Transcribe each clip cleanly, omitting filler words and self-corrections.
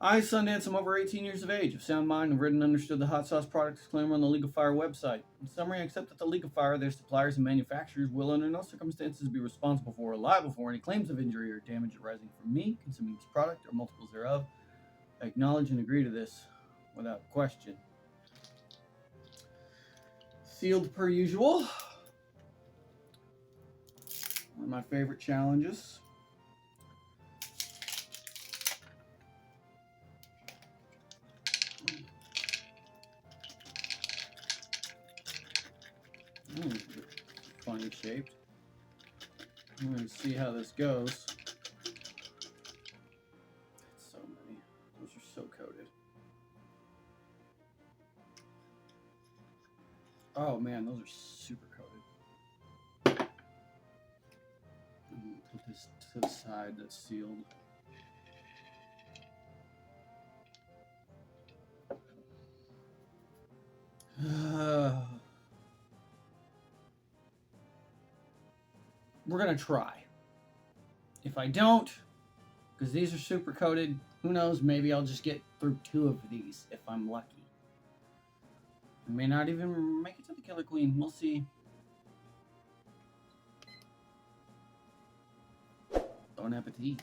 I, Sundance, am over 18 years of age, of sound mind, and read and understood the hot sauce product disclaimer on the League of Fire website. In summary, I accept that the League of Fire, their suppliers, and manufacturers will, under no circumstances, be responsible for or liable for any claims of injury or damage arising from me consuming this product or multiples thereof. I acknowledge and agree to this without question. Sealed per usual. One of my favorite challenges. Funny shaped. I'm going to see how this goes. So many. Those are so coated. Oh man, those are super coated. Put this to the side that's sealed. We're gonna try. If I don't, because these are super coated, who knows, maybe I'll just get through 2 of these if I'm lucky. I may not even make it to the Killer Queen. We'll see. Bon appetit.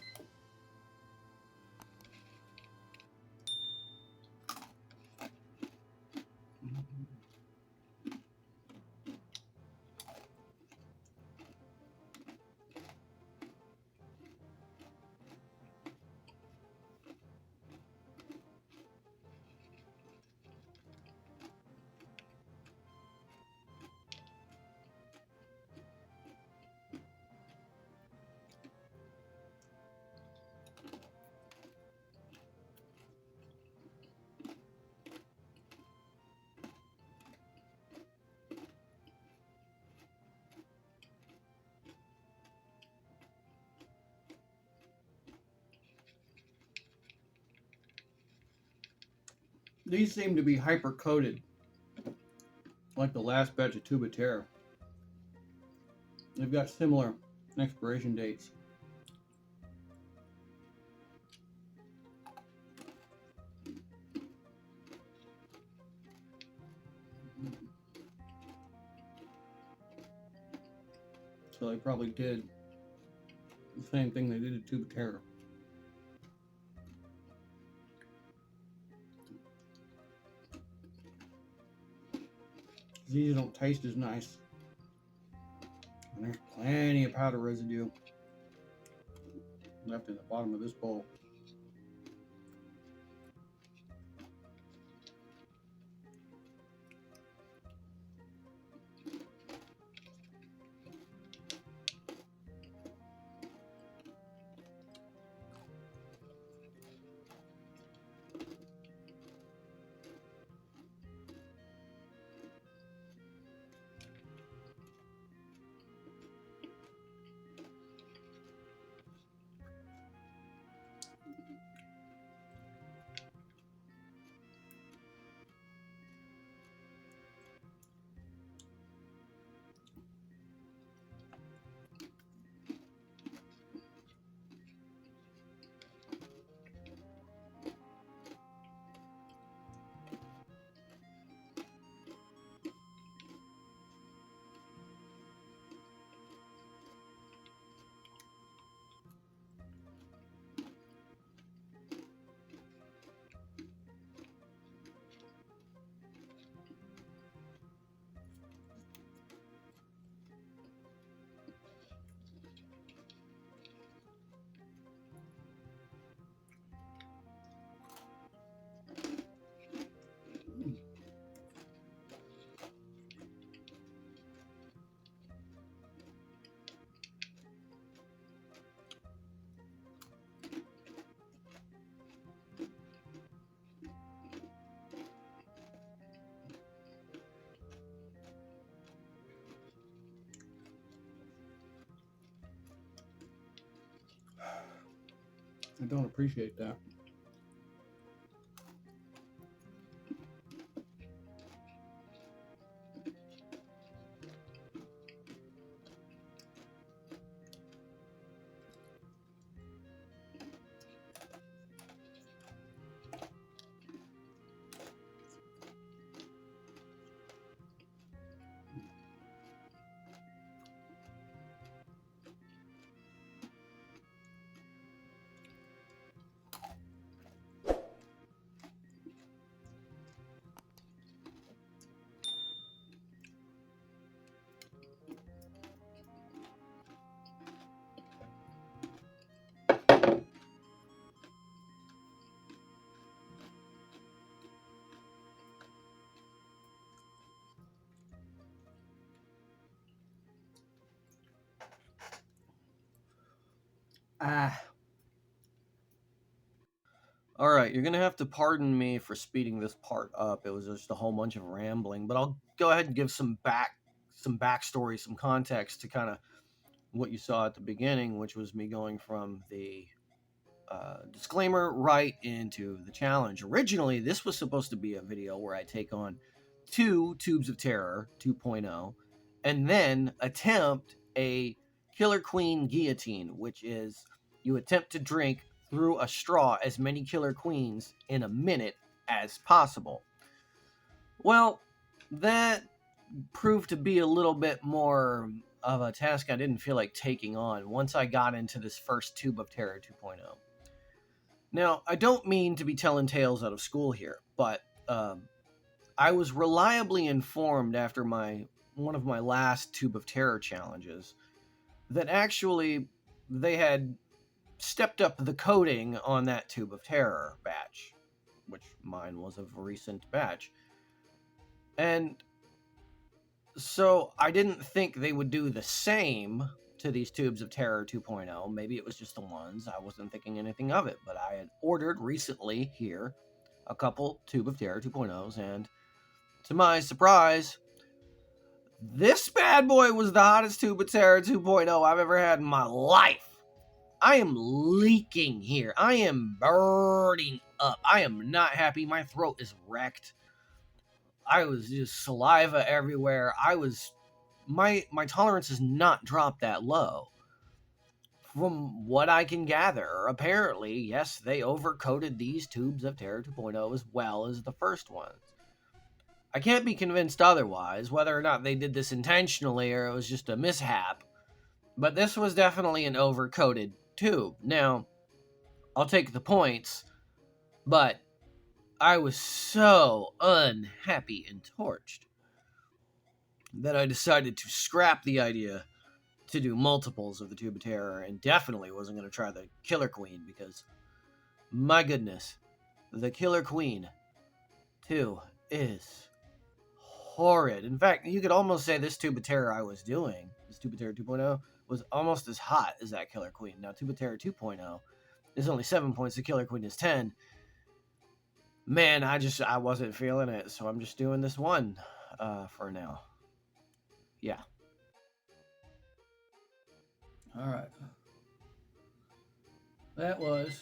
These seem to be hyper coated, like the last batch of Tuba Terra. They've got similar expiration dates. So they probably did the same thing they did to Tuba Terra. These don't taste as nice. And there's plenty of powder residue left in the bottom of this bowl. I don't appreciate that. Ah. All right, you're going to have to pardon me for speeding this part up. It was just a whole bunch of rambling, but I'll go ahead and give some backstory, some context to kind of what you saw at the beginning, which was me going from the disclaimer right into the challenge. Originally, this was supposed to be a video where I take on 2 Tubes of Terror 2.0 and then attempt a Killer Queen guillotine, which is you attempt to drink through a straw as many Killer Queens in a minute as possible. Well, that proved to be a little bit more of a task I didn't feel like taking on once I got into this first Tube of Terror 2.0. Now, I don't mean to be telling tales out of school here, but I was reliably informed after one of my last Tube of Terror challenges that actually they had stepped up the coding on that Tube of Terror batch, which mine was a recent batch. And so I didn't think they would do the same to these Tubes of Terror 2.0. Maybe it was just the ones. I wasn't thinking anything of it, but I had ordered recently here a couple Tube of Terror 2.0s, and to my surprise, this bad boy was the hottest Tube of Terror 2.0 I've ever had in my life. I am leaking here. I am burning up. I am not happy. My throat is wrecked. I was just saliva everywhere. My tolerance has not dropped that low. From what I can gather, apparently, yes, they overcoated these Tubes of Terror 2.0 as well as the first ones. I can't be convinced otherwise, whether or not they did this intentionally or it was just a mishap, but this was definitely an overcoated tube. Now, I'll take the points, but I was so unhappy and torched that I decided to scrap the idea to do multiples of the Tube of Terror, and definitely wasn't going to try the Killer Queen because, my goodness, the Killer Queen 2 is horrid. In fact, you could almost say this Tube of Terror I was doing, this Tube of Terror 2.0, was almost as hot as that Killer Queen. Now, Tube of Terror 2.0 is only 7 points, the Killer Queen is 10. Man, I wasn't feeling it, so I'm just doing this one for now. Yeah. All right. That was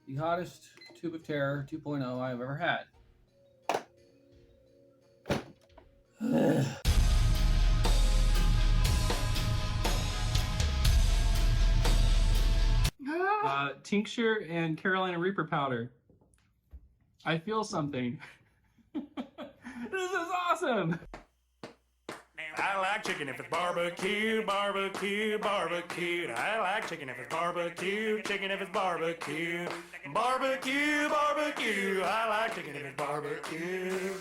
the hottest Tube of Terror 2.0 I've ever had. Tincture and Carolina Reaper powder. I feel something. This is awesome. I like chicken if it's barbecue, barbecue, barbecue. I like chicken if it's barbecue, chicken if it's barbecue. Barbecue, barbecue. I like chicken if it's barbecue.